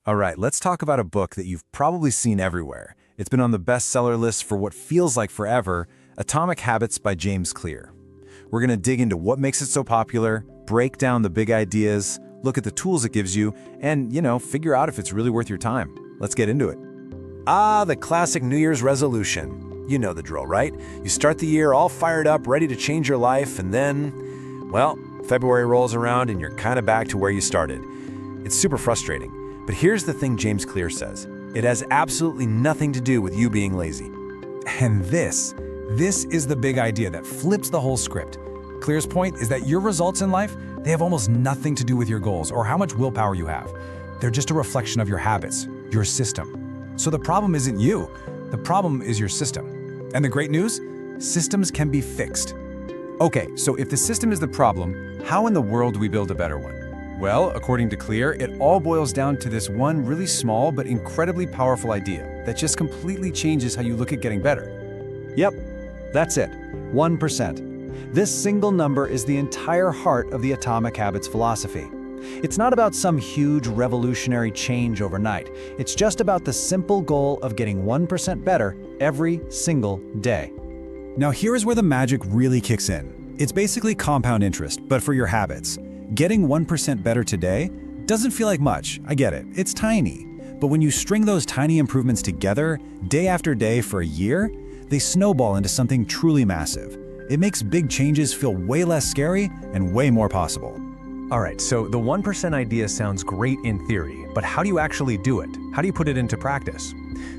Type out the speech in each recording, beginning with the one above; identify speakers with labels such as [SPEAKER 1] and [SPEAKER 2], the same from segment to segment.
[SPEAKER 1] All right, let's talk about a book that you've probably seen everywhere. It's been on the bestseller list for what feels like forever, Atomic Habits by James Clear. We're going to dig into what makes it so popular, break down the big ideas, look at the tools it gives you, and, figure out if it's really worth your time. Let's get into it. The classic New Year's resolution. You know the drill, right? You start the year all fired up, ready to change your life, and then, February rolls around and you're kind of back to where you started. It's super frustrating. But here's the thing James Clear says. It has absolutely nothing to do with you being lazy.
[SPEAKER 2] And this is the big idea that flips the whole script. Clear's point is that your results in life, they have almost nothing to do with your goals or how much willpower you have. They're just a reflection of your habits, your system. So the problem isn't you. The problem is your system. And the great news? Systems can be fixed. Okay, so if the system is the problem, how in the world do we build a better one? Well, according to Clear, it all boils down to this one really small but incredibly powerful idea that just completely changes how you look at getting better.
[SPEAKER 3] Yep, that's it, 1%. This single number is the entire heart of the Atomic Habits philosophy. It's not about some huge revolutionary change overnight. It's just about the simple goal of getting 1% better every single day.
[SPEAKER 2] Now here's where the magic really kicks in. It's basically compound interest, but for your habits. Getting 1% better today doesn't feel like much, I get it, it's tiny. But when you string those tiny improvements together, day after day for a year, they snowball into something truly massive. It makes big changes feel way less scary and way more possible.
[SPEAKER 4] All right, so the 1% idea sounds great in theory, but how do you actually do it? How do you put it into practice?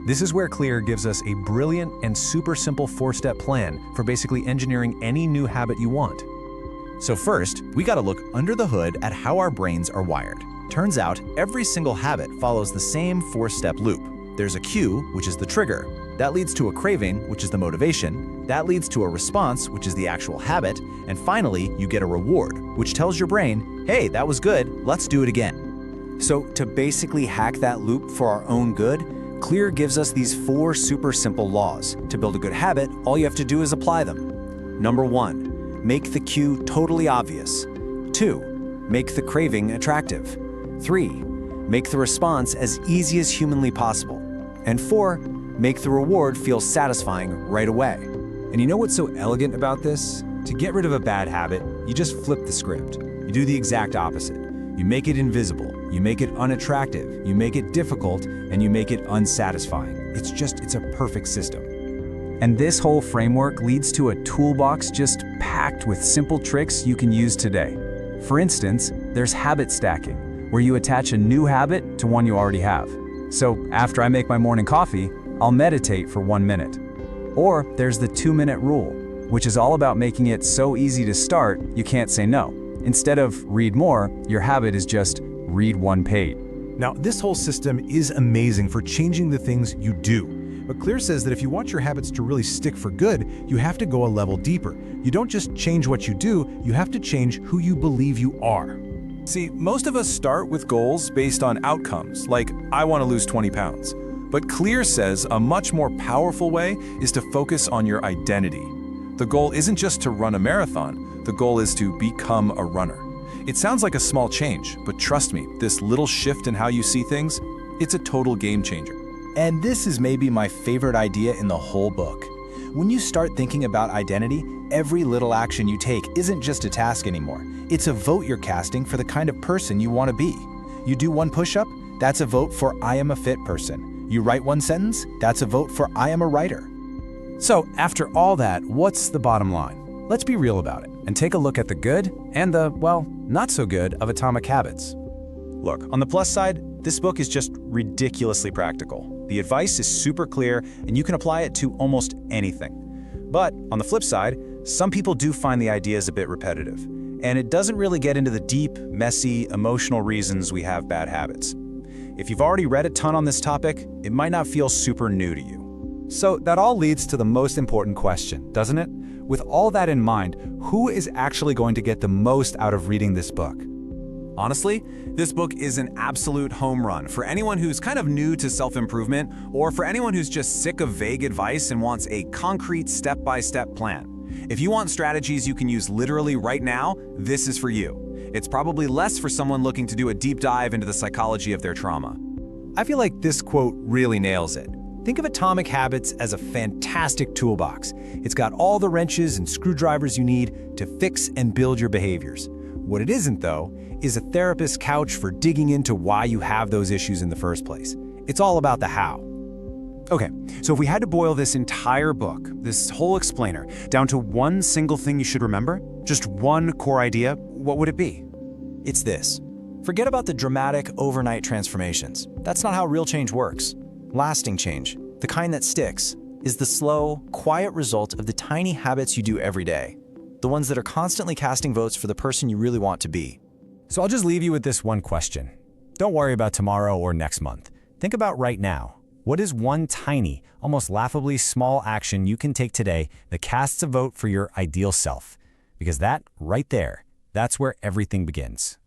[SPEAKER 4] This is where Clear gives us a brilliant and super simple 4-step plan for basically engineering any new habit you want.
[SPEAKER 5] So first, we gotta look under the hood at how our brains are wired. Turns out, every single habit follows the same 4-step loop. There's a cue, which is the trigger. That leads to a craving, which is the motivation. That leads to a response, which is the actual habit. And finally, you get a reward, which tells your brain, hey, that was good, let's do it again.
[SPEAKER 1] So to basically hack that loop for our own good, Clear gives us these 4 super simple laws. To build a good habit, all you have to do is apply them. Number 1. Make the cue totally obvious. 2. Make the craving attractive. 3. Make the response as easy as humanly possible. And 4. Make the reward feel satisfying right away.
[SPEAKER 2] And you know what's so elegant about this? To get rid of a bad habit, you just flip the script. You do the exact opposite. You make it invisible, you make it unattractive, you make it difficult, and you make it unsatisfying. It's a perfect system. And this whole framework leads to a toolbox just packed with simple tricks you can use today. For instance, there's habit stacking, where you attach a new habit to one you already have. So after I make my morning coffee, I'll meditate for 1 minute. Or there's the 2-minute rule, which is all about making it so easy to start, you can't say no. Instead of read more, your habit is just read 1 page.
[SPEAKER 6] Now, this whole system is amazing for changing the things you do. But Clear says that if you want your habits to really stick for good, you have to go a level deeper. You don't just change what you do, you have to change who you believe you are.
[SPEAKER 1] See, most of us start with goals based on outcomes, like I want to lose 20 pounds. But Clear says a much more powerful way is to focus on your identity. The goal isn't just to run a marathon, the goal is to become a runner. It sounds like a small change, but trust me, this little shift in how you see things, it's a total game changer. And this is maybe my favorite idea in the whole book. When you start thinking about identity, every little action you take isn't just a task anymore. It's a vote you're casting for the kind of person you want to be. You do 1 push-up, that's a vote for I am a fit person. You write 1 sentence, that's a vote for I am a writer.
[SPEAKER 2] So after all that, what's the bottom line? Let's be real about it and take a look at the good and the, not so good of Atomic Habits.
[SPEAKER 5] Look, on the plus side, this book is just ridiculously practical. The advice is super clear, and you can apply it to almost anything. But on the flip side, some people do find the ideas a bit repetitive, and it doesn't really get into the deep, messy, emotional reasons we have bad habits. If you've already read a ton on this topic, it might not feel super new to you.
[SPEAKER 2] So that all leads to the most important question, doesn't it? With all that in mind, who is actually going to get the most out of reading this book?
[SPEAKER 1] Honestly, this book is an absolute home run for anyone who's kind of new to self-improvement or for anyone who's just sick of vague advice and wants a concrete step-by-step plan. If you want strategies you can use literally right now, this is for you. It's probably less for someone looking to do a deep dive into the psychology of their trauma.
[SPEAKER 2] I feel like this quote really nails it. Think of Atomic Habits as a fantastic toolbox. It's got all the wrenches and screwdrivers you need to fix and build your behaviors. What it isn't, though, is a therapist's couch for digging into why you have those issues in the first place. It's all about the how.
[SPEAKER 5] Okay, so if we had to boil this entire book, this whole explainer, down to one single thing you should remember, just one core idea, what would it be?
[SPEAKER 7] It's this. Forget about the dramatic overnight transformations. That's not how real change works. Lasting change, the kind that sticks, is the slow, quiet result of the tiny habits you do every day. The ones that are constantly casting votes for the person you really want to be.
[SPEAKER 2] So I'll just leave you with this one question. Don't worry about tomorrow or next month. Think about right now. What is one tiny, almost laughably small action you can take today that casts a vote for your ideal self? Because that, right there, that's where everything begins.